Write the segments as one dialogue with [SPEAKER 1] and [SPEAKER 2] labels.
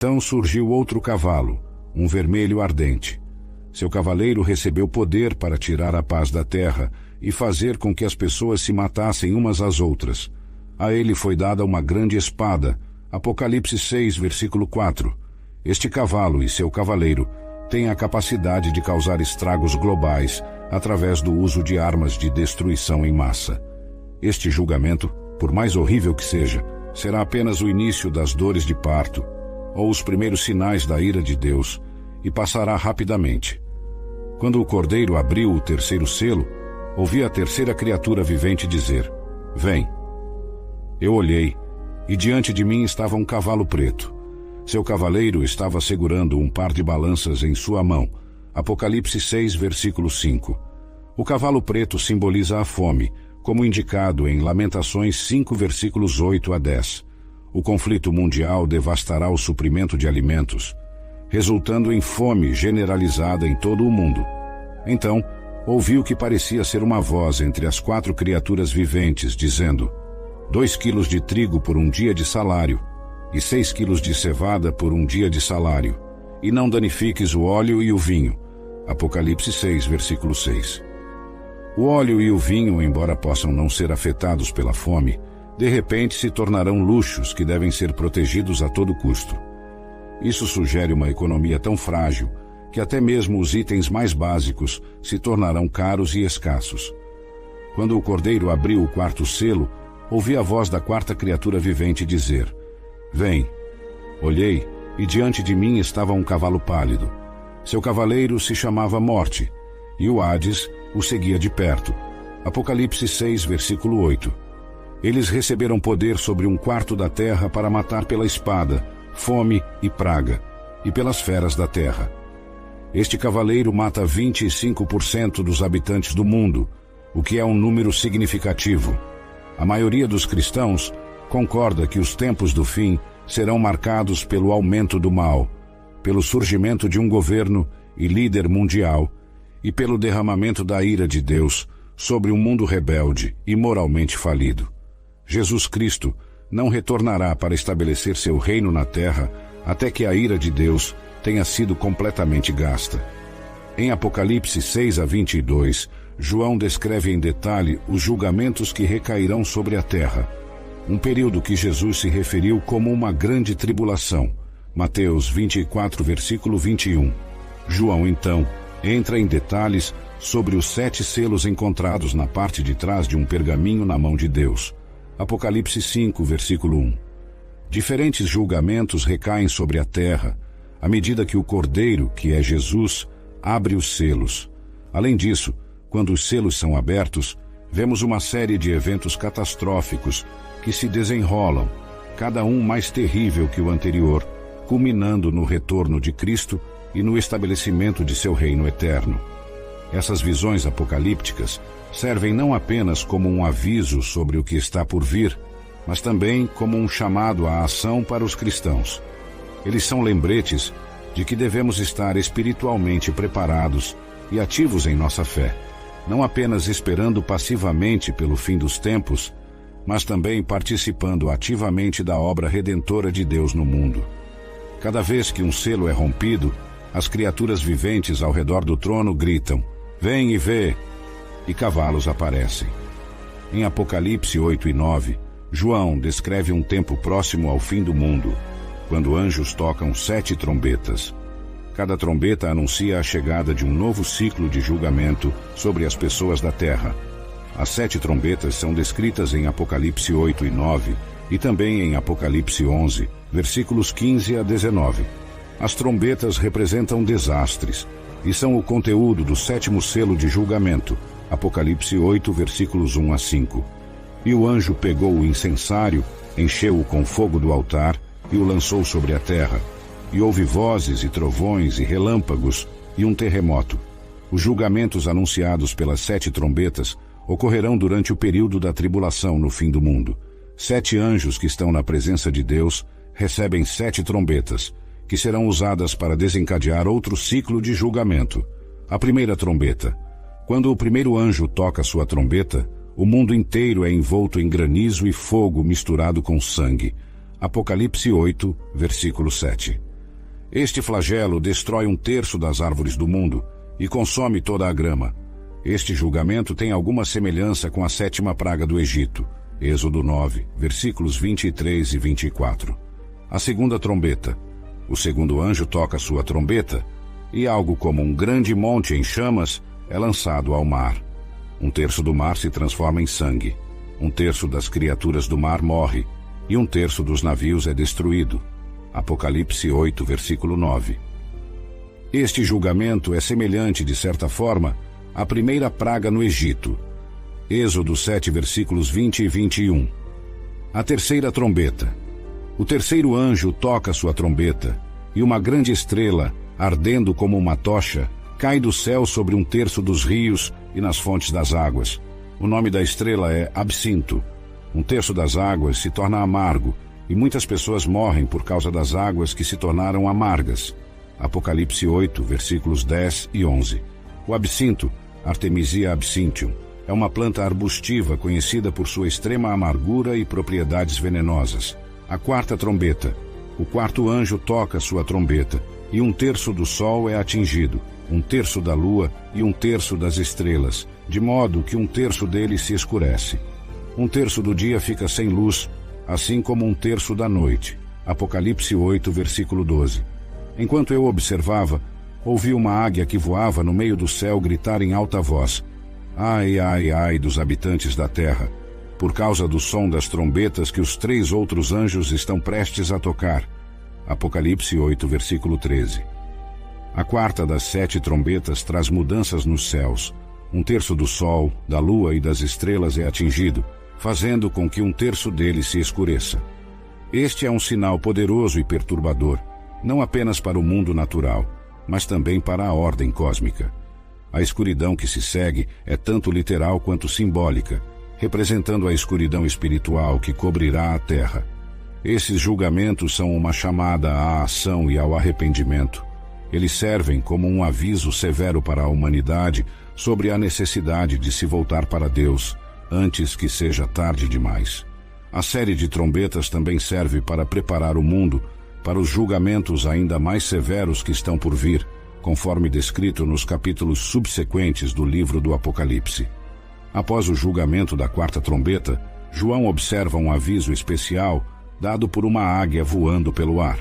[SPEAKER 1] Então surgiu outro cavalo, um vermelho ardente. Seu cavaleiro recebeu poder para tirar a paz da terra e fazer com que as pessoas se matassem umas às outras. A ele foi dada uma grande espada. Apocalipse 6, versículo 4. Este cavalo e seu cavaleiro têm a capacidade de causar estragos globais através do uso de armas de destruição em massa. Este julgamento, por mais horrível que seja, será apenas o início das dores de parto, ou os primeiros sinais da ira de Deus, e passará rapidamente. Quando o Cordeiro abriu o terceiro selo, ouvi a terceira criatura vivente dizer: Vem. Eu olhei, e diante de mim estava um cavalo preto. Seu cavaleiro estava segurando um par de balanças em sua mão. Apocalipse 6, versículo 5. O cavalo preto simboliza a fome, como indicado em Lamentações 5, versículos 8 a 10. O conflito mundial devastará o suprimento de alimentos, resultando em fome generalizada em todo o mundo. Então, ouvi o que parecia ser uma voz entre as 4 criaturas viventes, dizendo: 2 quilos de trigo por um dia de salário, e 6 quilos de cevada por um dia de salário, e não danifiques o óleo e o vinho. Apocalipse 6, versículo 6. O óleo e o vinho, embora possam não ser afetados pela fome, de repente se tornarão luxos que devem ser protegidos a todo custo. Isso sugere uma economia tão frágil que até mesmo os itens mais básicos se tornarão caros e escassos. Quando o Cordeiro abriu o 4º selo, ouvi a voz da 4ª criatura vivente dizer: Vem. Olhei, e diante de mim estava um cavalo pálido. Seu cavaleiro se chamava Morte, e o Hades o seguia de perto. Apocalipse 6, versículo 8. Eles receberam poder sobre 1/4 da terra para matar pela espada, fome e praga, e pelas feras da terra. Este cavaleiro mata 25% dos habitantes do mundo, o que é um número significativo. A maioria dos cristãos concorda que os tempos do fim serão marcados pelo aumento do mal, pelo surgimento de um governo e líder mundial e pelo derramamento da ira de Deus sobre um mundo rebelde e moralmente falido. Jesus Cristo não retornará para estabelecer seu reino na terra até que a ira de Deus tenha sido completamente gasta. Em Apocalipse 6 a 22, João descreve em detalhe os julgamentos que recairão sobre a terra, um período que Jesus se referiu como uma grande tribulação. Mateus 24, versículo 21. João, então, entra em detalhes sobre os 7 selos encontrados na parte de trás de um pergaminho na mão de Deus. Apocalipse 5, versículo 1. Diferentes julgamentos recaem sobre a terra, à medida que o Cordeiro, que é Jesus, abre os selos. Além disso, quando os selos são abertos, vemos uma série de eventos catastróficos que se desenrolam, cada um mais terrível que o anterior, culminando no retorno de Cristo e no estabelecimento de seu reino eterno. Essas visões apocalípticas servem não apenas como um aviso sobre o que está por vir, mas também como um chamado à ação para os cristãos. Eles são lembretes de que devemos estar espiritualmente preparados e ativos em nossa fé, não apenas esperando passivamente pelo fim dos tempos, mas também participando ativamente da obra redentora de Deus no mundo. Cada vez que um selo é rompido, as criaturas viventes ao redor do trono gritam: Vem e vê! E cavalos aparecem. Em Apocalipse 8 e 9, João descreve um tempo próximo ao fim do mundo, quando anjos tocam 7 trombetas. Cada trombeta anuncia a chegada de um novo ciclo de julgamento sobre as pessoas da terra. As 7 trombetas são descritas em Apocalipse 8 e 9 e também em Apocalipse 11, versículos 15 a 19. As trombetas representam desastres e são o conteúdo do 7º selo de julgamento, Apocalipse 8, versículos 1 a 5. E o anjo pegou o incensário, encheu-o com fogo do altar e o lançou sobre a terra. E houve vozes e trovões e relâmpagos e um terremoto. Os julgamentos anunciados pelas 7 trombetas ocorrerão durante o período da tribulação no fim do mundo. 7 anjos que estão na presença de Deus recebem 7 trombetas, que serão usadas para desencadear outro ciclo de julgamento. A primeira trombeta. Quando o primeiro anjo toca sua trombeta, o mundo inteiro é envolto em granizo e fogo misturado com sangue. Apocalipse 8, versículo 7. Este flagelo destrói 1/3 das árvores do mundo e consome toda a grama. Este julgamento tem alguma semelhança com a 7ª praga do Egito. Êxodo 9, versículos 23 e 24. A 2ª trombeta. O 2º anjo toca sua trombeta, e algo como um grande monte em chamas é lançado ao mar. 1/3 do mar se transforma em sangue. 1/3 das criaturas do mar morre, e 1/3 dos navios é destruído. Apocalipse 8, versículo 9. Este julgamento é semelhante, de certa forma, à primeira praga no Egito. Êxodo 7, versículos 20 e 21. A 3ª trombeta. O 3º anjo toca sua trombeta, e uma grande estrela, ardendo como uma tocha, cai do céu sobre 1/3 dos rios e nas fontes das águas. O nome da estrela é Absinto. 1/3 das águas se torna amargo, e muitas pessoas morrem por causa das águas que se tornaram amargas. Apocalipse 8, versículos 10 e 11. O absinto, Artemisia absinthium, é uma planta arbustiva conhecida por sua extrema amargura e propriedades venenosas. A 4ª trombeta. O 4º anjo toca sua trombeta, e 1/3 do sol é atingido, 1/3 da lua e 1/3 das estrelas, de modo que 1/3 dele se escurece. 1/3 do dia fica sem luz, assim como 1/3 da noite. Apocalipse 8, versículo 12. Enquanto eu observava, ouvi uma águia que voava no meio do céu gritar em alta voz: Ai, ai, ai dos habitantes da terra, por causa do som das trombetas que os 3 outros anjos estão prestes a tocar. Apocalipse 8, versículo 13. A 4ª das 7 trombetas traz mudanças nos céus. 1/3 do sol, da lua e das estrelas é atingido, fazendo com que 1/3 deles se escureça. Este é um sinal poderoso e perturbador, não apenas para o mundo natural, mas também para a ordem cósmica. A escuridão que se segue é tanto literal quanto simbólica, representando a escuridão espiritual que cobrirá a terra. Esses julgamentos são uma chamada à ação e ao arrependimento. Eles servem como um aviso severo para a humanidade sobre a necessidade de se voltar para Deus, antes que seja tarde demais. A série de trombetas também serve para preparar o mundo para os julgamentos ainda mais severos que estão por vir, conforme descrito nos capítulos subsequentes do livro do Apocalipse. Após o julgamento da 4ª trombeta, João observa um aviso especial dado por uma águia voando pelo ar.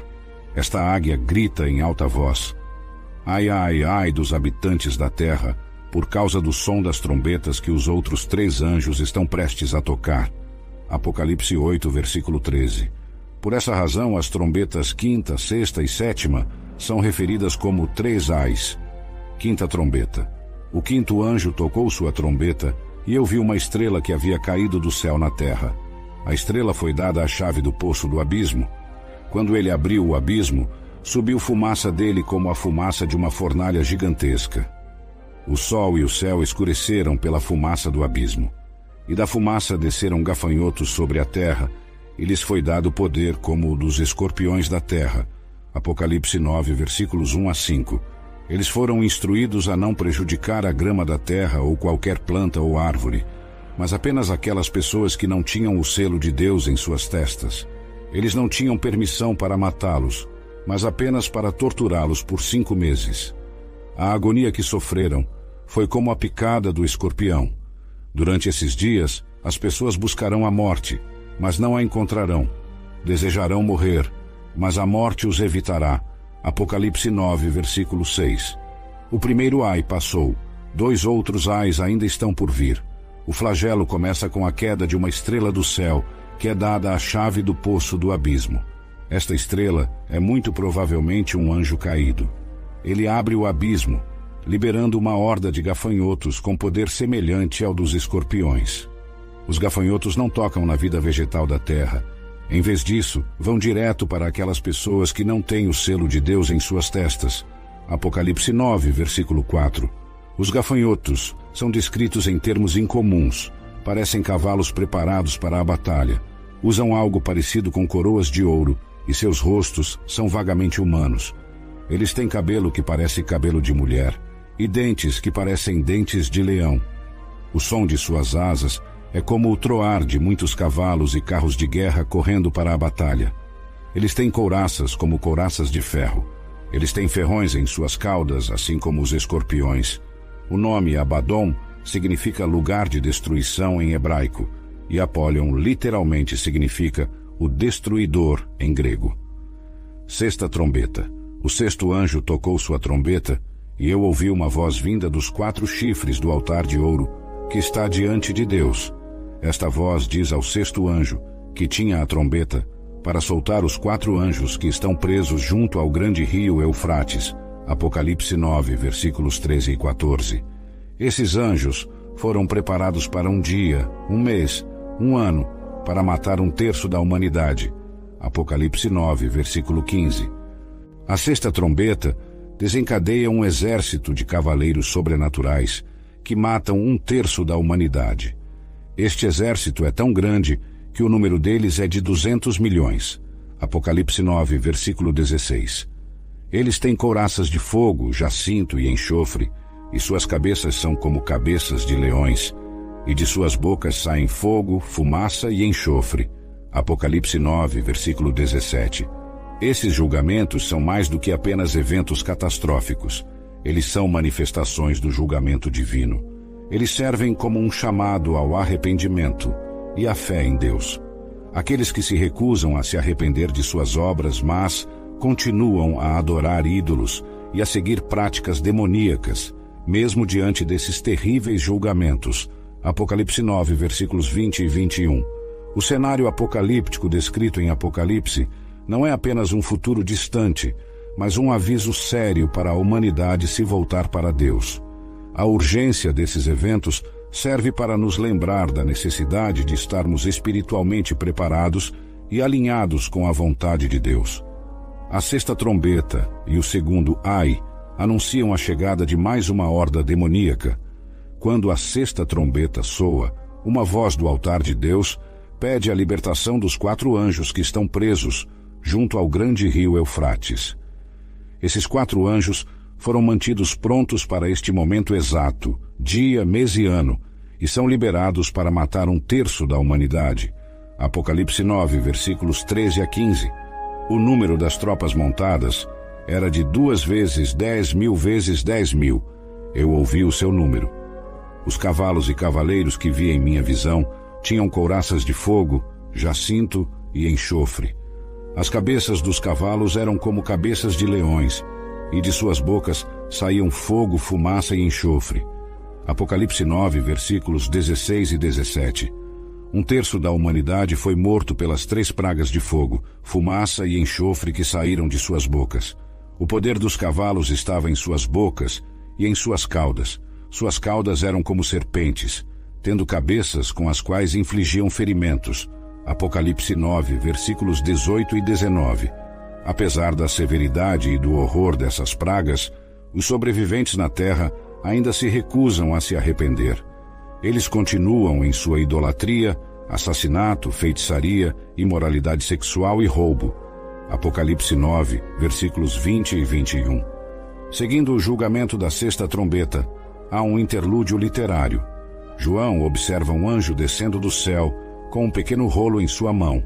[SPEAKER 1] Esta águia grita em alta voz: Ai, ai, ai dos habitantes da terra, por causa do som das trombetas que os outros 3 anjos estão prestes a tocar. Apocalipse 8, versículo 13. Por essa razão, as trombetas 5ª, 6ª e 7ª são referidas como 3 ais. 5ª trombeta. O 5º anjo tocou sua trombeta, e eu vi uma estrela que havia caído do céu na terra. A estrela foi dada a chave do poço do abismo. Quando ele abriu o abismo, subiu fumaça dele como a fumaça de uma fornalha gigantesca. O sol e o céu escureceram pela fumaça do abismo. E da fumaça desceram gafanhotos sobre a terra, e lhes foi dado poder como o dos escorpiões da terra. Apocalipse 9, versículos 1 a 5. Eles foram instruídos a não prejudicar a grama da terra ou qualquer planta ou árvore, mas apenas aquelas pessoas que não tinham o selo de Deus em suas testas. Eles não tinham permissão para matá-los, mas apenas para torturá-los por 5 meses. A agonia que sofreram foi como a picada do escorpião. Durante esses dias, as pessoas buscarão a morte, mas não a encontrarão. Desejarão morrer, mas a morte os evitará. Apocalipse 9, versículo 6. O primeiro ai passou, 2 outros ais ainda estão por vir. O flagelo começa com a queda de uma estrela do céu, que é dada a chave do poço do abismo. Esta estrela é muito provavelmente um anjo caído. Ele abre o abismo, liberando uma horda de gafanhotos com poder semelhante ao dos escorpiões. Os gafanhotos não tocam na vida vegetal da terra. Em vez disso, vão direto para aquelas pessoas que não têm o selo de Deus em suas testas. Apocalipse 9, versículo 4. Os gafanhotos são descritos em termos incomuns. Parecem cavalos preparados para a batalha. Usam algo parecido com coroas de ouro, e seus rostos são vagamente humanos. Eles têm cabelo que parece cabelo de mulher, e dentes que parecem dentes de leão. O som de suas asas é como o troar de muitos cavalos e carros de guerra correndo para a batalha. Eles têm couraças como couraças de ferro. Eles têm ferrões em suas caudas, assim como os escorpiões. O nome Abaddon significa lugar de destruição em hebraico, e Apollyon literalmente significa o destruidor em grego. Sexta trombeta. O sexto anjo tocou sua trombeta, e eu ouvi uma voz vinda dos 4 chifres do altar de ouro, que está diante de Deus. Esta voz diz ao sexto anjo, que tinha a trombeta, para soltar os 4 anjos que estão presos junto ao grande rio Eufrates. Apocalipse 9, versículos 13 e 14. Esses anjos foram preparados para um dia, um mês, um ano, para matar 1/3 da humanidade. Apocalipse 9, versículo 15. A sexta trombeta desencadeia um exército de cavaleiros sobrenaturais que matam 1/3 da humanidade. Este exército é tão grande que o número deles é de 200 milhões. Apocalipse 9, versículo 16. Eles têm couraças de fogo, jacinto e enxofre, e suas cabeças são como cabeças de leões, e de suas bocas saem fogo, fumaça e enxofre. Apocalipse 9, versículo 17. Esses julgamentos são mais do que apenas eventos catastróficos. Eles são manifestações do julgamento divino. Eles servem como um chamado ao arrependimento e à fé em Deus. Aqueles que se recusam a se arrepender de suas obras, mas continuam a adorar ídolos e a seguir práticas demoníacas, mesmo diante desses terríveis julgamentos. Apocalipse 9, versículos 20 e 21. O cenário apocalíptico descrito em Apocalipse não é apenas um futuro distante, mas um aviso sério para a humanidade se voltar para Deus. A urgência desses eventos serve para nos lembrar da necessidade de estarmos espiritualmente preparados e alinhados com a vontade de Deus. A sexta trombeta e o segundo ai anunciam a chegada de mais uma horda demoníaca. Quando a sexta trombeta soa, uma voz do altar de Deus pede a libertação dos 4 anjos que estão presos junto ao grande rio Eufrates. Esses 4 anjos foram mantidos prontos para este momento exato, dia, mês e ano, e são liberados para matar 1/3 da humanidade. Apocalipse 9, versículos 13 a 15. O número das tropas montadas era de 2 vezes 10.000 vezes 10.000. Eu ouvi o seu número. Os cavalos e cavaleiros que vi em minha visão tinham couraças de fogo, jacinto e enxofre. As cabeças dos cavalos eram como cabeças de leões, e de suas bocas saíam fogo, fumaça e enxofre. Apocalipse 9, versículos 16 e 17. 1/3 da humanidade foi morto pelas 3 pragas de fogo, fumaça e enxofre que saíram de suas bocas. O poder dos cavalos estava em suas bocas e em suas caudas. Suas caudas eram como serpentes, tendo cabeças com as quais infligiam ferimentos. Apocalipse 9, versículos 18 e 19. Apesar da severidade e do horror dessas pragas, os sobreviventes na terra ainda se recusam a se arrepender. Eles continuam em sua idolatria, assassinato, feitiçaria, imoralidade sexual e roubo. Apocalipse 9, versículos 20 e 21. Seguindo o julgamento da sexta trombeta, há um interlúdio literário. João observa um anjo descendo do céu com um pequeno rolo em sua mão.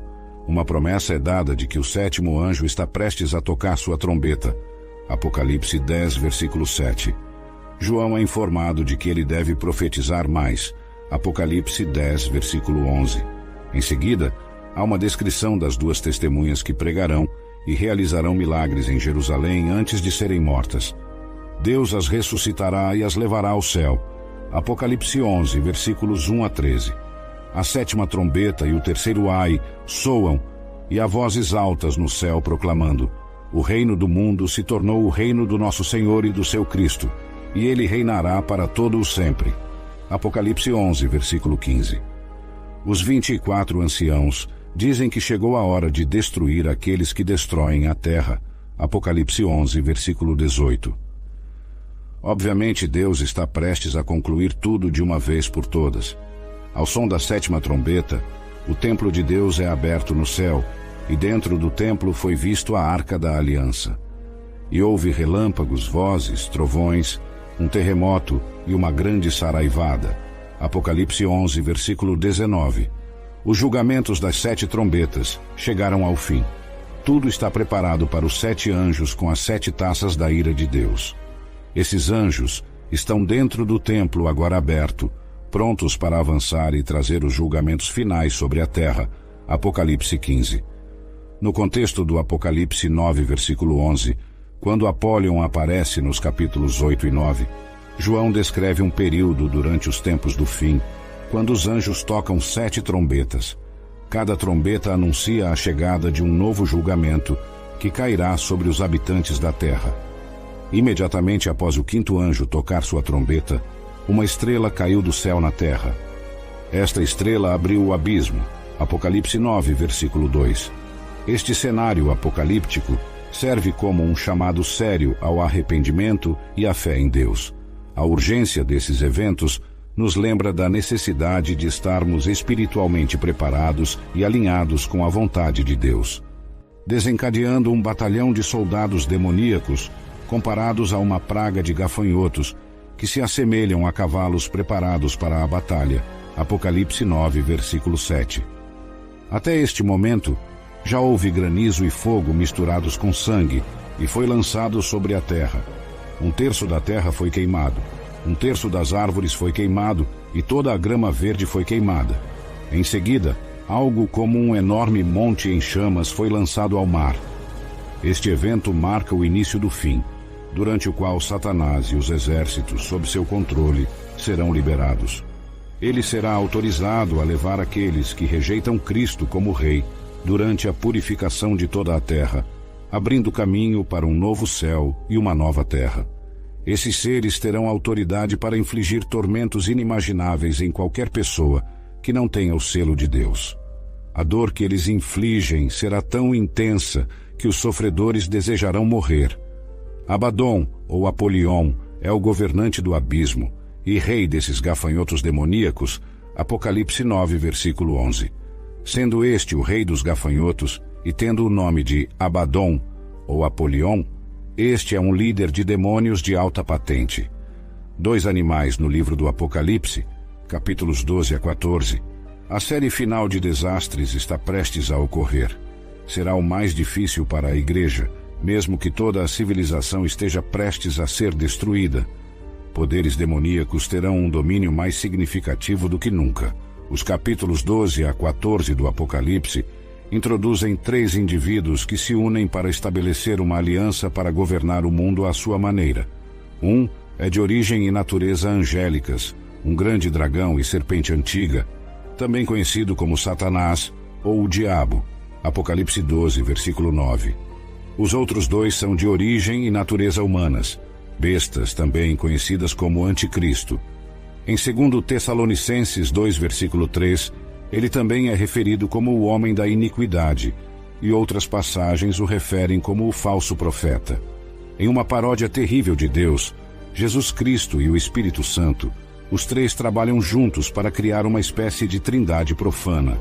[SPEAKER 1] Uma promessa é dada de que o 7º anjo está prestes a tocar sua trombeta. Apocalipse 10, versículo 7. João é informado de que ele deve profetizar mais. Apocalipse 10, versículo 11. Em seguida, há uma descrição das 2 testemunhas que pregarão e realizarão milagres em Jerusalém antes de serem mortas. Deus as ressuscitará e as levará ao céu. Apocalipse 11, versículos 1 a 13. A 7ª trombeta e o 3º ai soam, e há vozes altas no céu proclamando: o reino do mundo se tornou o reino do nosso Senhor e do seu Cristo, e ele reinará para todo o sempre. Apocalipse 11, versículo 15. Os 24 anciãos dizem que chegou a hora de destruir aqueles que destroem a terra. Apocalipse 11, versículo 18. Obviamente, Deus está prestes a concluir tudo de uma vez por todas. Ao som da 7ª trombeta, o templo de Deus é aberto no céu, e dentro do templo foi visto a Arca da Aliança. E houve relâmpagos, vozes, trovões, um terremoto e uma grande saraivada. Apocalipse 11, versículo 19. Os julgamentos das 7 trombetas chegaram ao fim. tudo está preparado para os 7 anjos com as 7 taças da ira de Deus. Esses anjos estão dentro do templo agora aberto, prontos para avançar e trazer os julgamentos finais sobre a terra. Apocalipse 15. No contexto do Apocalipse 9, versículo 11, quando Apólion aparece nos capítulos 8 e 9, João descreve um período durante os tempos do fim, quando os anjos tocam 7 trombetas. Cada trombeta anuncia a chegada de um novo julgamento que cairá sobre os habitantes da terra. Imediatamente após o 5º anjo tocar sua trombeta, uma estrela caiu do céu na terra. Esta estrela abriu o abismo. Apocalipse 9, versículo 2. Este cenário apocalíptico serve como um chamado sério ao arrependimento e à fé em Deus. A urgência desses eventos nos lembra da necessidade de estarmos espiritualmente preparados e alinhados com a vontade de Deus, desencadeando um batalhão de soldados demoníacos comparados a uma praga de gafanhotos que se assemelham a cavalos preparados para a batalha. Apocalipse 9, versículo 7. Até este momento, já houve granizo e fogo misturados com sangue e foi lançado sobre a terra. 1/3 da terra foi queimado, 1/3 das árvores foi queimado e toda a grama verde foi queimada. Em seguida, algo como um enorme monte em chamas foi lançado ao mar. Este evento marca o início do fim, durante o qual Satanás e os exércitos sob seu controle serão liberados. Ele será autorizado a levar aqueles que rejeitam Cristo como Rei durante a purificação de toda a terra, abrindo caminho para um novo céu e uma nova terra. Esses seres terão autoridade para infligir tormentos inimagináveis em qualquer pessoa que não tenha o selo de Deus. A dor que eles infligem será tão intensa que os sofredores desejarão morrer. Abaddon, ou Apolion, é o governante do abismo e rei desses gafanhotos demoníacos. Apocalipse 9, versículo 11. Sendo este o rei dos gafanhotos e tendo o nome de Abaddon, ou Apolion, este é um líder de demônios de alta patente. 2 animais no livro do Apocalipse, capítulos 12 a 14. A série final de desastres está prestes a ocorrer. Será o mais difícil para a igreja, mesmo que toda a civilização esteja prestes a ser destruída. Poderes demoníacos terão um domínio mais significativo do que nunca. Os capítulos 12 a 14 do Apocalipse introduzem 3 indivíduos que se unem para estabelecer uma aliança para governar o mundo à sua maneira. Um é de origem e natureza angélicas, um grande dragão e serpente antiga, também conhecido como Satanás ou o Diabo. Apocalipse 12, versículo 9. Os outros 2 são de origem e natureza humanas, bestas também conhecidas como Anticristo. Em 2 Tessalonicenses 2, versículo 3, ele também é referido como o homem da iniquidade, e outras passagens o referem como o falso profeta. Em uma paródia terrível de Deus, Jesus Cristo e o Espírito Santo, os 3 trabalham juntos para criar uma espécie de trindade profana.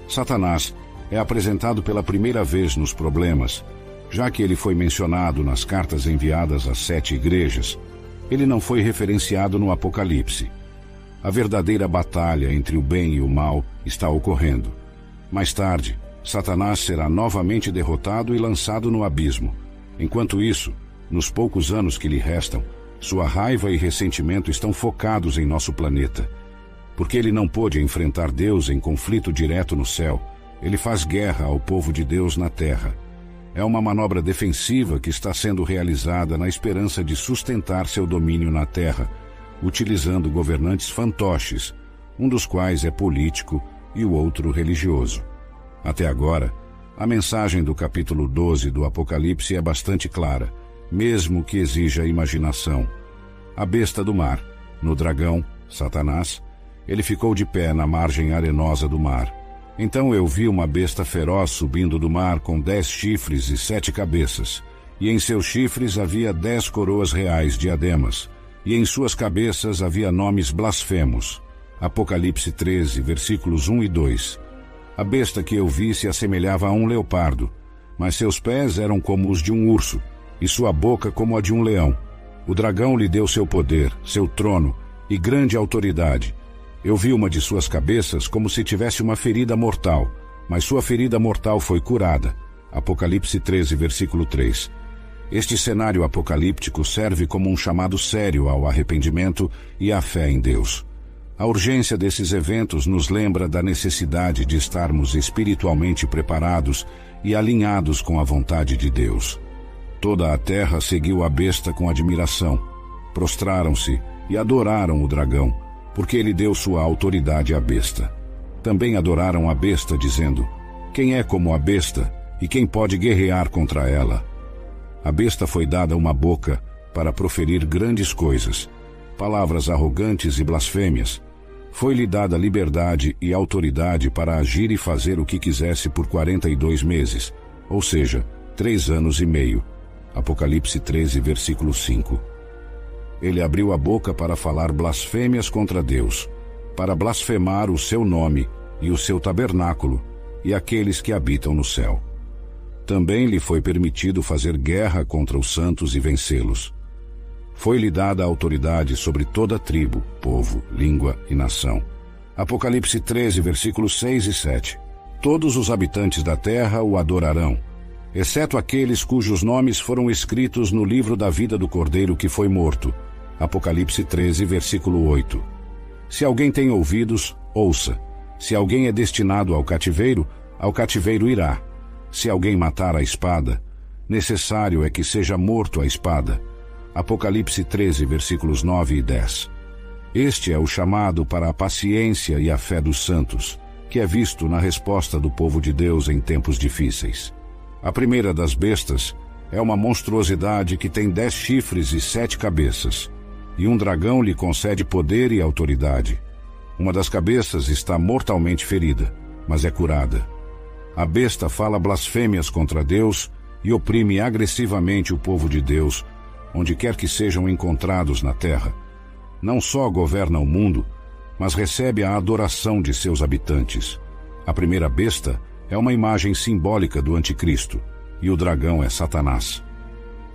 [SPEAKER 1] Satanás é apresentado pela primeira vez nos Problemas, já que ele foi mencionado nas cartas enviadas às 7 igrejas. Ele não foi referenciado no Apocalipse. A verdadeira batalha entre o bem e o mal está ocorrendo. Mais tarde, Satanás será novamente derrotado e lançado no abismo. Enquanto isso, nos poucos anos que lhe restam, sua raiva e ressentimento estão focados em nosso planeta. Porque ele não pôde enfrentar Deus em conflito direto no céu, ele faz guerra ao povo de Deus na terra. É uma manobra defensiva que está sendo realizada na esperança de sustentar seu domínio na terra, utilizando governantes fantoches, um dos quais é político e o outro religioso. Até agora, a mensagem do capítulo 12 do Apocalipse é bastante clara, mesmo que exija imaginação. A besta do mar, no dragão, Satanás, ele ficou de pé na margem arenosa do mar. Então eu vi uma besta feroz subindo do mar com 10 chifres e 7 cabeças, e em seus chifres havia 10 coroas reais diademas, e em suas cabeças havia nomes blasfemos. Apocalipse 13, versículos 1 e 2. A besta que eu vi se assemelhava a um leopardo, mas seus pés eram como os de um urso, e sua boca como a de um leão. O dragão lhe deu seu poder, seu trono e grande autoridade. Eu vi uma de suas cabeças como se tivesse uma ferida mortal, mas sua ferida mortal foi curada. Apocalipse 13, versículo 3. Este cenário apocalíptico serve como um chamado sério ao arrependimento e à fé em Deus. A urgência desses eventos nos lembra da necessidade de estarmos espiritualmente preparados e alinhados com a vontade de Deus. Toda a terra seguiu a besta com admiração. Prostraram-se e adoraram o dragão, porque ele deu sua autoridade à besta. Também adoraram a besta, dizendo: quem é como a besta e quem pode guerrear contra ela? A besta foi dada uma boca para proferir grandes coisas, palavras arrogantes e blasfêmias. Foi-lhe dada liberdade e autoridade para agir e fazer o que quisesse por 42 meses, ou seja, 3 anos e meio. Apocalipse 13, versículo 5. Ele abriu a boca para falar blasfêmias contra Deus, para blasfemar o seu nome e o seu tabernáculo e aqueles que habitam no céu. Também lhe foi permitido fazer guerra contra os santos e vencê-los. Foi-lhe dada a autoridade sobre toda tribo, povo, língua e nação. Apocalipse 13, versículos 6 e 7. Todos os habitantes da terra o adorarão, exceto aqueles cujos nomes foram escritos no livro da vida do Cordeiro que foi morto. Apocalipse 13, versículo 8. Se alguém tem ouvidos, ouça. Se alguém é destinado ao cativeiro irá. Se alguém matar a espada, necessário é que seja morto a espada. Apocalipse 13, versículos 9 e 10. Este é o chamado para a paciência e a fé dos santos, que é visto na resposta do povo de Deus em tempos difíceis. A primeira das bestas é uma monstruosidade que tem 10 chifres e 7 cabeças, e um dragão lhe concede poder e autoridade. Uma das cabeças está mortalmente ferida, mas é curada. A besta fala blasfêmias contra Deus e oprime agressivamente o povo de Deus, onde quer que sejam encontrados na terra. Não só governa o mundo, mas recebe a adoração de seus habitantes. A primeira besta é uma imagem simbólica do anticristo, e o dragão é Satanás.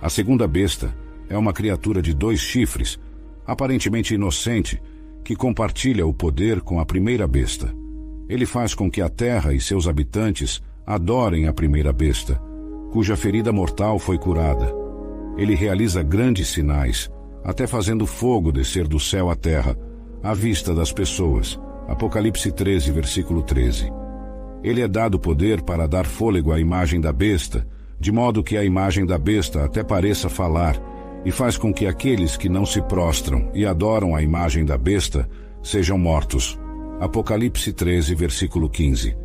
[SPEAKER 1] A segunda besta é uma criatura de 2 chifres, aparentemente inocente, que compartilha o poder com a primeira besta. Ele faz com que a terra e seus habitantes adorem a primeira besta, cuja ferida mortal foi curada. Ele realiza grandes sinais, até fazendo fogo descer do céu à terra, à vista das pessoas. Apocalipse 13, versículo 13. Ele é dado poder para dar fôlego à imagem da besta, de modo que a imagem da besta até pareça falar, e faz com que aqueles que não se prostram e adoram a imagem da besta sejam mortos. Apocalipse 13, versículo 15.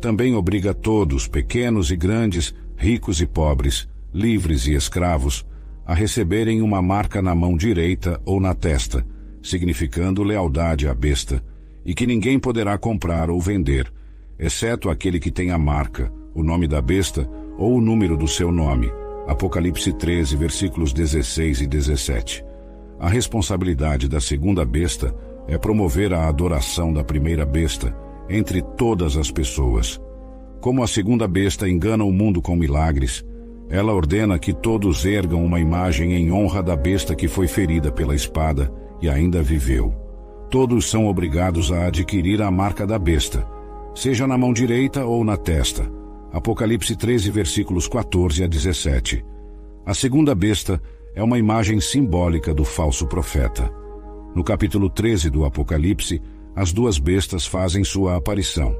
[SPEAKER 1] Também obriga todos, pequenos e grandes, ricos e pobres, livres e escravos, a receberem uma marca na mão direita ou na testa, significando lealdade à besta, e que ninguém poderá comprar ou vender, exceto aquele que tem a marca, o nome da besta ou o número do seu nome. Apocalipse 13, versículos 16 e 17. A responsabilidade da segunda besta é promover a adoração da primeira besta entre todas as pessoas. Como a segunda besta engana o mundo com milagres, ela ordena que todos ergam uma imagem em honra da besta que foi ferida pela espada e ainda viveu. Todos são obrigados a adquirir a marca da besta, seja na mão direita ou na testa. Apocalipse 13, versículos 14 a 17. A segunda besta é uma imagem simbólica do falso profeta. No capítulo 13 do Apocalipse, as 2 bestas fazem sua aparição.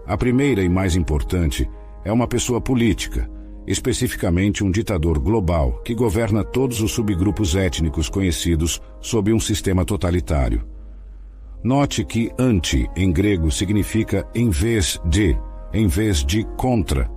[SPEAKER 1] A primeira e mais importante é uma pessoa política, especificamente um ditador global que governa todos os subgrupos étnicos conhecidos sob um sistema totalitário. Note que anti, em grego, significa em vez de contra,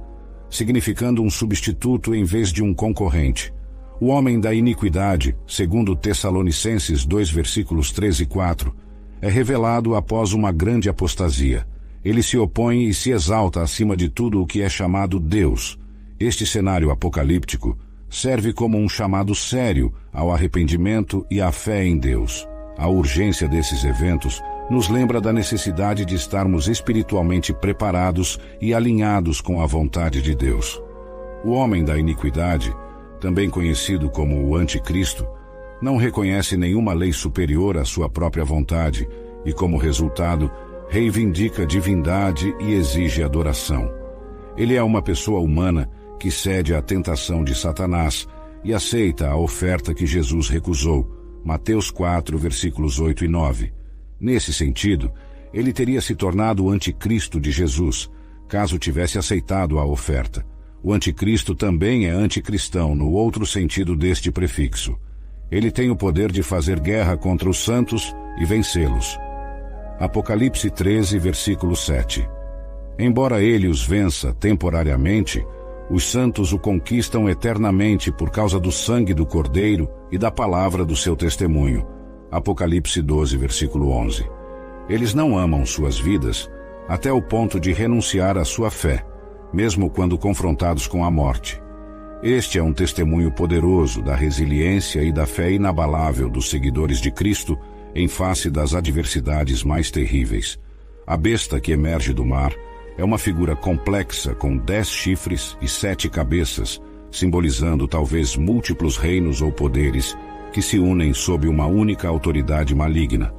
[SPEAKER 1] significando um substituto em vez de um concorrente. O homem da iniquidade, segundo Tessalonicenses 2, versículos 13 e 4, é revelado após uma grande apostasia. Ele se opõe e se exalta acima de tudo o que é chamado Deus. Este cenário apocalíptico serve como um chamado sério ao arrependimento e à fé em Deus. A urgência desses eventos nos lembra da necessidade de estarmos espiritualmente preparados e alinhados com a vontade de Deus. O homem da iniquidade, também conhecido como o anticristo, não reconhece nenhuma lei superior à sua própria vontade e, como resultado, reivindica divindade e exige adoração. Ele é uma pessoa humana que cede à tentação de Satanás e aceita a oferta que Jesus recusou. Mateus 4, versículos 8 e 9. Nesse sentido, ele teria se tornado o anticristo de Jesus, caso tivesse aceitado a oferta. O anticristo também é anticristão no outro sentido deste prefixo. Ele tem o poder de fazer guerra contra os santos e vencê-los. Apocalipse 13, versículo 7. Embora ele os vença temporariamente, os santos o conquistam eternamente por causa do sangue do Cordeiro e da palavra do seu testemunho. Apocalipse 12, versículo 11. Eles não amam suas vidas até o ponto de renunciar à sua fé, mesmo quando confrontados com a morte. Este é um testemunho poderoso da resiliência e da fé inabalável dos seguidores de Cristo em face das adversidades mais terríveis. A besta que emerge do mar é uma figura complexa com 10 chifres e 7 cabeças, simbolizando talvez múltiplos reinos ou poderes que se unem sob uma única autoridade maligna.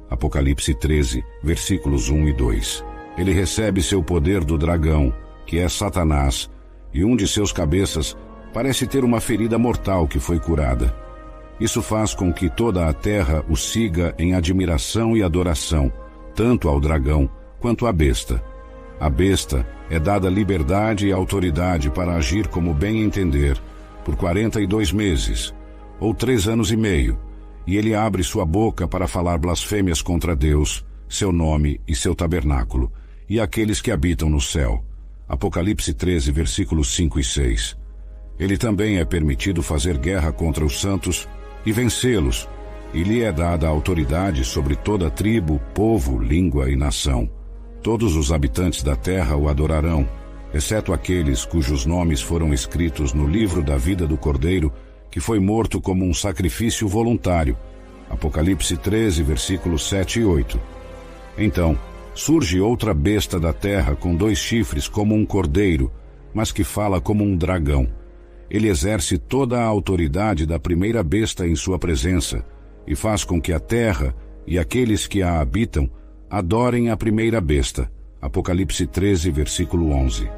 [SPEAKER 1] Apocalipse 13, versículos 1 e 2. Ele recebe seu poder do dragão, que é Satanás, e um de seus cabeças parece ter uma ferida mortal que foi curada. Isso faz com que toda a terra o siga em admiração e adoração, tanto ao dragão quanto à besta. A besta é dada liberdade e autoridade para agir como bem entender, por 42 meses, ou 3 anos e meio, e ele abre sua boca para falar blasfêmias contra Deus, seu nome e seu tabernáculo, e aqueles que habitam no céu. Apocalipse 13, versículos 5 e 6. Ele também é permitido fazer guerra contra os santos e vencê-los, e lhe é dada a autoridade sobre toda tribo, povo, língua e nação. Todos os habitantes da terra o adorarão, exceto aqueles cujos nomes foram escritos no livro da vida do Cordeiro, que foi morto como um sacrifício voluntário. Apocalipse 13, versículos 7 e 8. Então, surge outra besta da terra com 2 chifres como um cordeiro, mas que fala como um dragão. Ele exerce toda a autoridade da primeira besta em sua presença e faz com que a terra e aqueles que a habitam adorem a primeira besta. Apocalipse 13, versículo 11.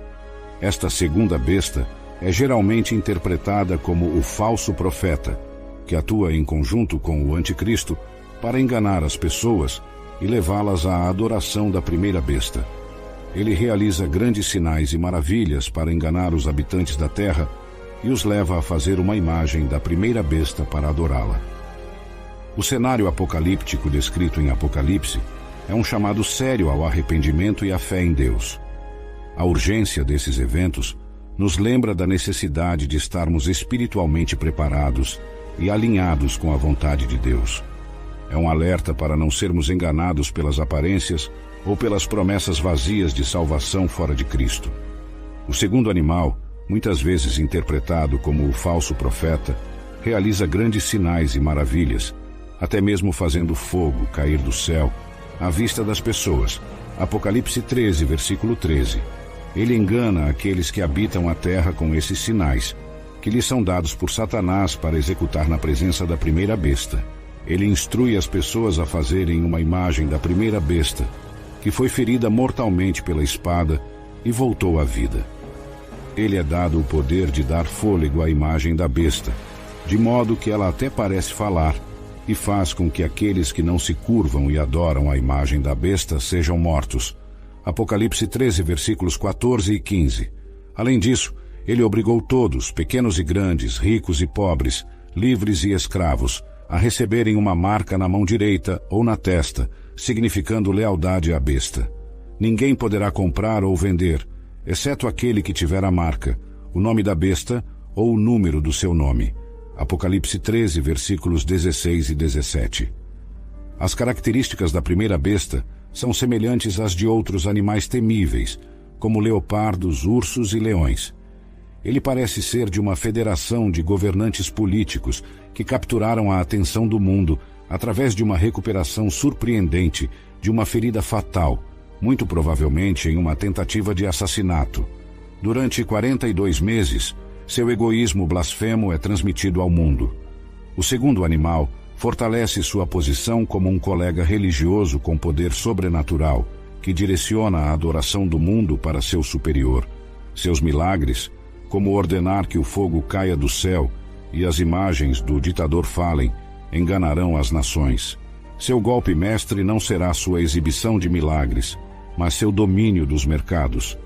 [SPEAKER 1] Esta segunda besta é geralmente interpretada como o falso profeta, que atua em conjunto com o anticristo para enganar as pessoas e levá-las à adoração da primeira besta. Ele realiza grandes sinais e maravilhas para enganar os habitantes da terra e os leva a fazer uma imagem da primeira besta para adorá-la. O cenário apocalíptico descrito em Apocalipse é um chamado sério ao arrependimento e à fé em Deus. A urgência desses eventos nos lembra da necessidade de estarmos espiritualmente preparados e alinhados com a vontade de Deus. É um alerta para não sermos enganados pelas aparências ou pelas promessas vazias de salvação fora de Cristo. O segundo animal, muitas vezes interpretado como o falso profeta, realiza grandes sinais e maravilhas, até mesmo fazendo fogo cair do céu à vista das pessoas. Apocalipse 13, versículo 13. Ele engana aqueles que habitam a terra com esses sinais, que lhes são dados por Satanás para executar na presença da primeira besta. Ele instrui as pessoas a fazerem uma imagem da primeira besta, que foi ferida mortalmente pela espada e voltou à vida. Ele é dado o poder de dar fôlego à imagem da besta, de modo que ela até parece falar, e faz com que aqueles que não se curvam e adoram a imagem da besta sejam mortos. Apocalipse 13, versículos 14 e 15. Além disso, ele obrigou todos, pequenos e grandes, ricos e pobres, livres e escravos, a receberem uma marca na mão direita ou na testa, significando lealdade à besta. Ninguém poderá comprar ou vender, exceto aquele que tiver a marca, o nome da besta ou o número do seu nome. Apocalipse 13, versículos 16 e 17. As características da primeira besta são semelhantes às de outros animais temíveis, como leopardos, ursos e leões. Ele parece ser de uma federação de governantes políticos que capturaram a atenção do mundo através de uma recuperação surpreendente de uma ferida fatal, muito provavelmente em uma tentativa de assassinato. Durante 42 meses, seu egoísmo blasfemo é transmitido ao mundo. O segundo animal fortalece sua posição como um colega religioso com poder sobrenatural, que direciona a adoração do mundo para seu superior. Seus milagres, como ordenar que o fogo caia do céu e as imagens do ditador falem, enganarão as nações. Seu golpe mestre não será sua exibição de milagres, mas seu domínio dos mercados.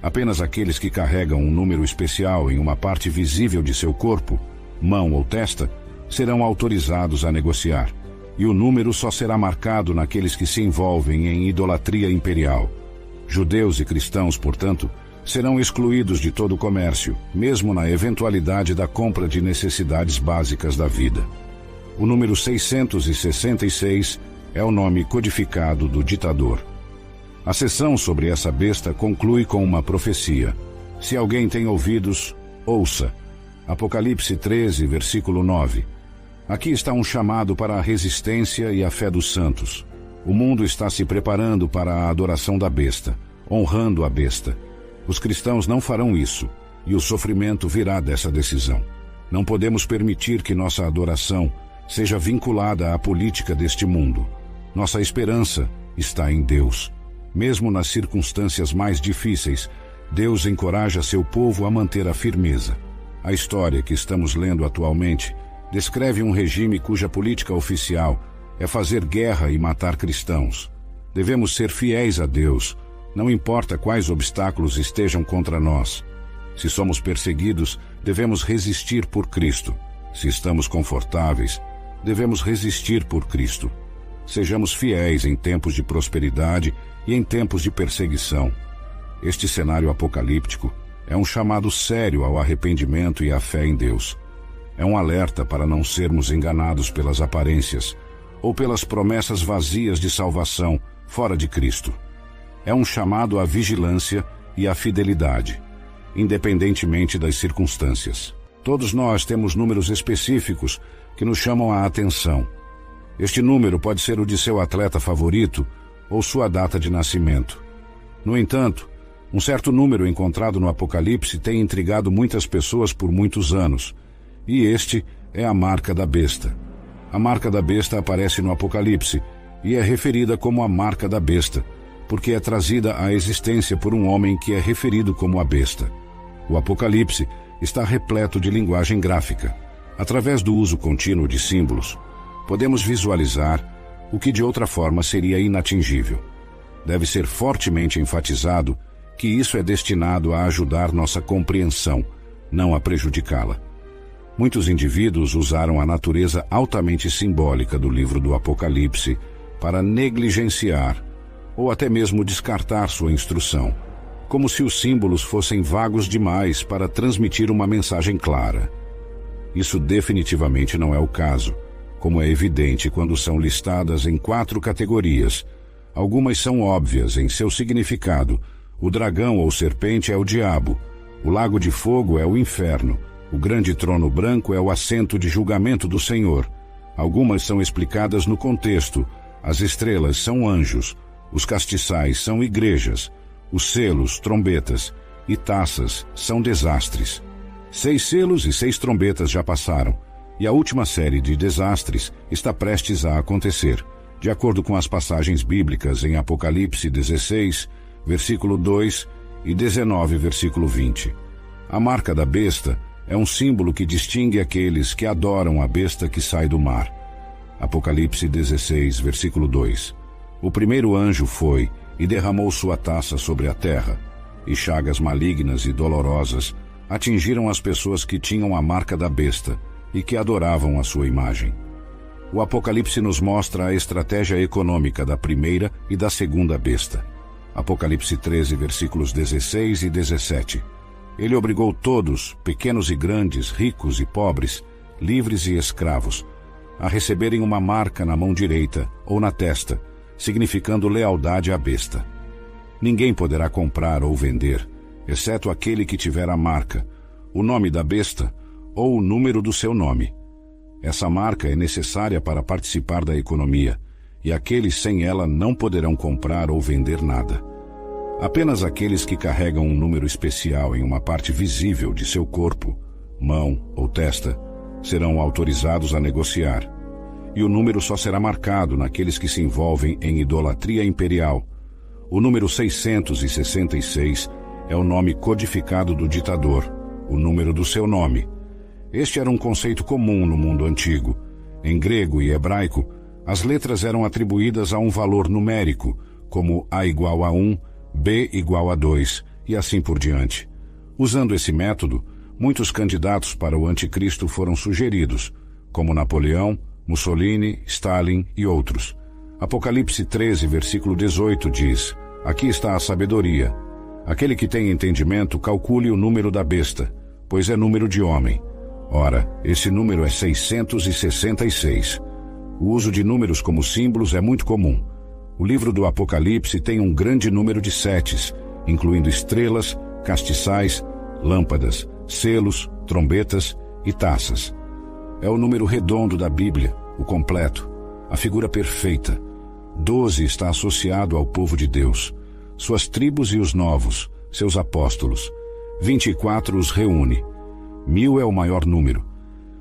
[SPEAKER 1] Apenas aqueles que carregam um número especial em uma parte visível de seu corpo, mão ou testa, serão autorizados a negociar, e o número só será marcado naqueles que se envolvem em idolatria imperial. Judeus e cristãos, portanto, serão excluídos de todo o comércio, mesmo na eventualidade da compra de necessidades básicas da vida. O número 666 é o nome codificado do ditador. A sessão sobre essa besta conclui com uma profecia. Se alguém tem ouvidos, ouça. Apocalipse 13, versículo 9. Aqui está um chamado para a resistência e a fé dos santos. O mundo está se preparando para a adoração da besta, honrando a besta. Os cristãos não farão isso, e o sofrimento virá dessa decisão. Não podemos permitir que nossa adoração seja vinculada à política deste mundo. Nossa esperança está em Deus. Mesmo nas circunstâncias mais difíceis, Deus encoraja seu povo a manter a firmeza. A história que estamos lendo atualmente descreve um regime cuja política oficial é fazer guerra e matar cristãos. Devemos ser fiéis a Deus, não importa quais obstáculos estejam contra nós. Se somos perseguidos, devemos resistir por Cristo. Se estamos confortáveis, devemos resistir por Cristo. Sejamos fiéis em tempos de prosperidade e em tempos de perseguição. Este cenário apocalíptico é um chamado sério ao arrependimento e à fé em Deus. É um alerta para não sermos enganados pelas aparências ou pelas promessas vazias de salvação fora de Cristo. É um chamado à vigilância e à fidelidade, independentemente das circunstâncias. Todos nós temos números específicos que nos chamam a atenção. Este número pode ser o de seu atleta favorito ou sua data de nascimento. No entanto, um certo número encontrado no Apocalipse tem intrigado muitas pessoas por muitos anos, e este é a marca da besta. A marca da besta aparece no Apocalipse e é referida como a marca da besta, porque é trazida à existência por um homem que é referido como a besta. O Apocalipse está repleto de linguagem gráfica. Através do uso contínuo de símbolos, podemos visualizar o que de outra forma seria inatingível. Deve ser fortemente enfatizado que isso é destinado a ajudar nossa compreensão, não a prejudicá-la. Muitos indivíduos usaram a natureza altamente simbólica do livro do Apocalipse para negligenciar ou até mesmo descartar sua instrução, como se os símbolos fossem vagos demais para transmitir uma mensagem clara. Isso definitivamente não é o caso, como é evidente quando são listadas em 4 categorias. Algumas são óbvias em seu significado. O dragão ou serpente é o diabo, o lago de fogo é o inferno, o grande trono branco é o assento de julgamento do Senhor. Algumas são explicadas no contexto. As estrelas são anjos, os castiçais são igrejas, os selos, trombetas e taças são desastres. 6 selos e 6 trombetas já passaram, e a última série de desastres está prestes a acontecer, de acordo com as passagens bíblicas em Apocalipse 16, versículo 2 e 19, versículo 20. A marca da besta é um símbolo que distingue aqueles que adoram a besta que sai do mar. Apocalipse 16, versículo 2. O primeiro anjo foi e derramou sua taça sobre a terra, e chagas malignas e dolorosas atingiram as pessoas que tinham a marca da besta e que adoravam a sua imagem. O Apocalipse nos mostra a estratégia econômica da primeira e da segunda besta. Apocalipse 13, versículos 16 e 17. Ele obrigou todos, pequenos e grandes, ricos e pobres, livres e escravos, a receberem uma marca na mão direita ou na testa, significando lealdade à besta. Ninguém poderá comprar ou vender, exceto aquele que tiver a marca, o nome da besta ou o número do seu nome. Essa marca é necessária para participar da economia, e aqueles sem ela não poderão comprar ou vender nada. Apenas aqueles que carregam um número especial em uma parte visível de seu corpo, mão ou testa, serão autorizados a negociar. E o número só será marcado naqueles que se envolvem em idolatria imperial. O número 666 é o nome codificado do ditador, o número do seu nome. Este era um conceito comum no mundo antigo. Em grego e hebraico, as letras eram atribuídas a um valor numérico, como A igual a 1, B igual a 2, e assim por diante. Usando esse método, muitos candidatos para o anticristo foram sugeridos, como Napoleão, Mussolini, Stalin e outros. Apocalipse 13, versículo 18 diz: Aqui está a sabedoria. Aquele que tem entendimento, calcule o número da besta, pois é número de homem. Ora, esse número é 666. O uso de números como símbolos é muito comum. O livro do Apocalipse tem um grande número de setes, incluindo estrelas, castiçais, lâmpadas, selos, trombetas e taças. É o número redondo da Bíblia, o completo, a figura perfeita. 12 está associado ao povo de Deus, suas tribos e os novos, seus apóstolos. 24 os reúne. 1000 é o maior número.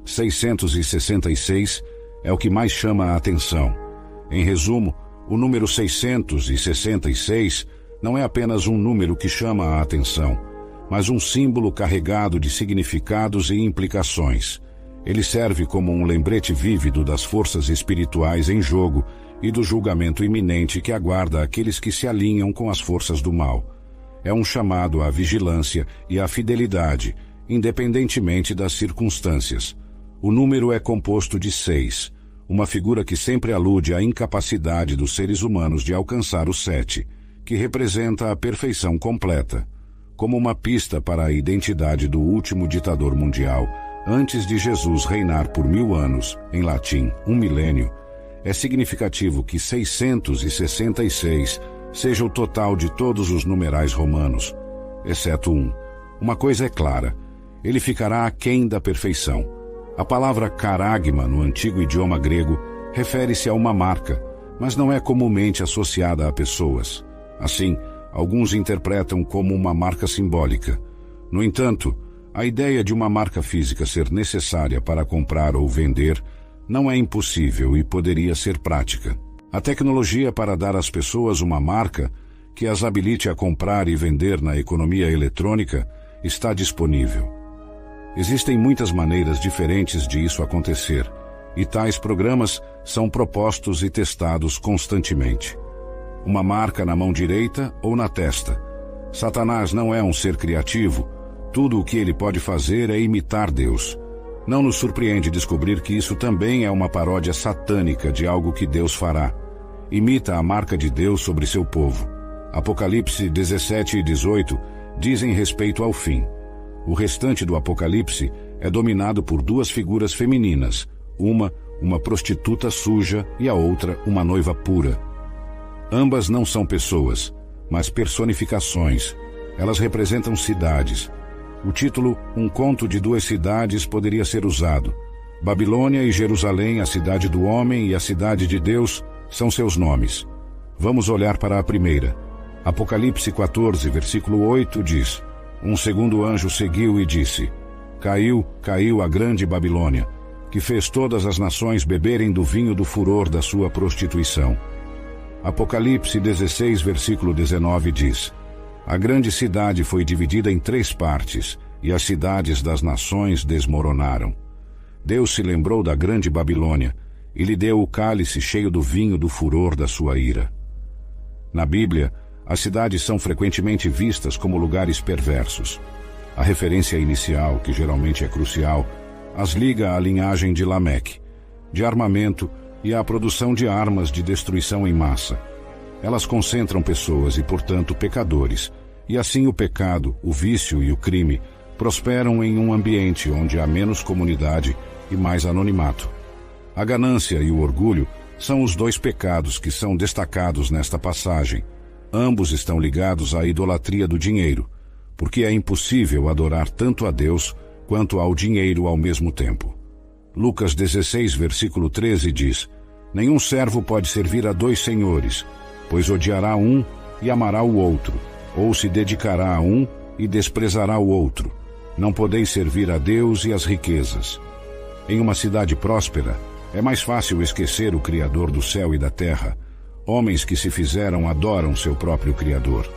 [SPEAKER 1] 666 é o que mais chama a atenção. Em resumo, o número 666 não é apenas um número que chama a atenção, mas um símbolo carregado de significados e implicações. Ele serve como um lembrete vívido das forças espirituais em jogo e do julgamento iminente que aguarda aqueles que se alinham com as forças do mal. É um chamado à vigilância e à fidelidade, independentemente das circunstâncias. O número é composto de 6, uma figura que sempre alude à incapacidade dos seres humanos de alcançar o 7, que representa a perfeição completa, como uma pista para a identidade do último ditador mundial, antes de Jesus reinar por 1000 anos, em latim, 1 milênio. É significativo que 666 seja o total de todos os numerais romanos, exceto 1. Uma coisa é clara: ele ficará aquém da perfeição. A palavra caragma, no antigo idioma grego, refere-se a uma marca, mas não é comumente associada a pessoas. Assim, alguns interpretam como uma marca simbólica. No entanto, a ideia de uma marca física ser necessária para comprar ou vender não é impossível e poderia ser prática. A tecnologia para dar às pessoas uma marca que as habilite a comprar e vender na economia eletrônica está disponível. Existem muitas maneiras diferentes de isso acontecer, e tais programas são propostos e testados constantemente. Uma marca na mão direita ou na testa. Satanás não é um ser criativo. Tudo o que ele pode fazer é imitar Deus. Não nos surpreende descobrir que isso também é uma paródia satânica de algo que Deus fará. Imita a marca de Deus sobre seu povo. Apocalipse 17 e 18 dizem respeito ao fim. O restante do Apocalipse é dominado por duas figuras femininas, uma prostituta suja e a outra uma noiva pura. Ambas não são pessoas, mas personificações. Elas representam cidades. O título Um Conto de Duas Cidades poderia ser usado. Babilônia e Jerusalém, a cidade do homem e a cidade de Deus, são seus nomes. Vamos olhar para a primeira. Apocalipse 14, versículo 8 diz: Um segundo anjo seguiu e disse: Caiu a grande Babilônia, que fez todas as nações beberem do vinho do furor da sua prostituição. Apocalipse 16, versículo 19 diz: A grande cidade foi dividida em 3 partes, e as cidades das nações desmoronaram. Deus se lembrou da grande Babilônia, e lhe deu o cálice cheio do vinho do furor da sua ira. Na Bíblia, as cidades são frequentemente vistas como lugares perversos. A referência inicial, que geralmente é crucial, as liga à linhagem de Lameque, de armamento e à produção de armas de destruição em massa. Elas concentram pessoas e, portanto, pecadores, e assim o pecado, o vício e o crime prosperam em um ambiente onde há menos comunidade e mais anonimato. A ganância e o orgulho são os 2 pecados que são destacados nesta passagem. Ambos estão ligados à idolatria do dinheiro, porque é impossível adorar tanto a Deus quanto ao dinheiro ao mesmo tempo. Lucas 16, versículo 13 diz: Nenhum servo pode servir a 2 senhores, pois odiará um e amará o outro, ou se dedicará a um e desprezará o outro. Não podeis servir a Deus e às riquezas. Em uma cidade próspera, é mais fácil esquecer o Criador do céu e da terra. Homens que se fizeram adoram seu próprio Criador.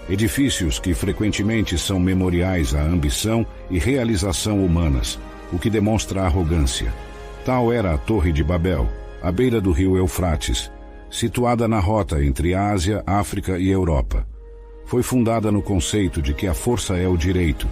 [SPEAKER 1] edifícios que frequentemente são memoriais à ambição e realização humanas, o que demonstra arrogância. Tal era a Torre de Babel, à beira do rio Eufrates, situada na rota entre Ásia, África e Europa. Foi fundada no conceito de que a força é o direito,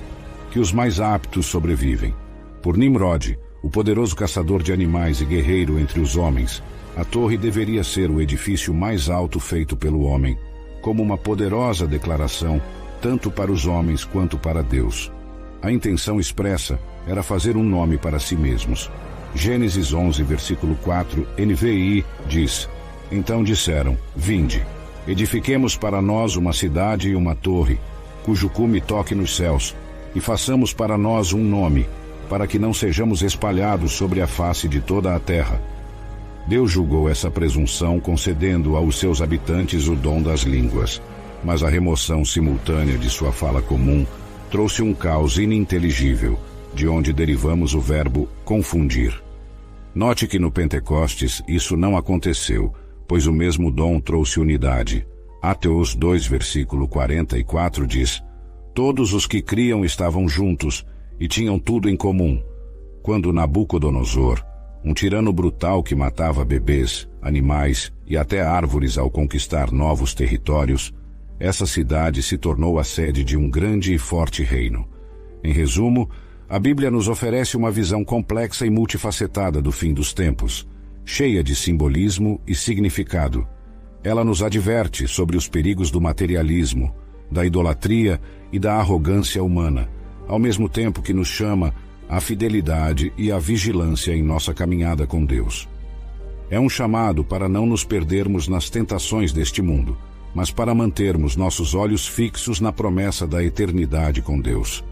[SPEAKER 1] que os mais aptos sobrevivem. Por Nimrod, o poderoso caçador de animais e guerreiro entre os homens, a torre deveria ser o edifício mais alto feito pelo homem, como uma poderosa declaração, tanto para os homens quanto para Deus. A intenção expressa era fazer um nome para si mesmos. Gênesis 11, versículo 4, NVI, diz: Então disseram, vinde, edifiquemos para nós uma cidade e uma torre, cujo cume toque nos céus, e façamos para nós um nome, para que não sejamos espalhados sobre a face de toda a terra. Deus julgou essa presunção, concedendo aos seus habitantes o dom das línguas, mas a remoção simultânea de sua fala comum trouxe um caos ininteligível, de onde derivamos o verbo confundir. Note que no Pentecostes isso não aconteceu, pois o mesmo dom trouxe unidade. Ateus 2, versículo 44 diz: Todos os que criam estavam juntos e tinham tudo em comum. Quando Nabucodonosor, um tirano brutal que matava bebês, animais e até árvores ao conquistar novos territórios, essa cidade se tornou a sede de um grande e forte reino. Em resumo, a Bíblia nos oferece uma visão complexa e multifacetada do fim dos tempos, cheia de simbolismo e significado. Ela nos adverte sobre os perigos do materialismo, da idolatria e da arrogância humana, ao mesmo tempo que nos chama à fidelidade e à vigilância em nossa caminhada com Deus. É um chamado para não nos perdermos nas tentações deste mundo, mas para mantermos nossos olhos fixos na promessa da eternidade com Deus.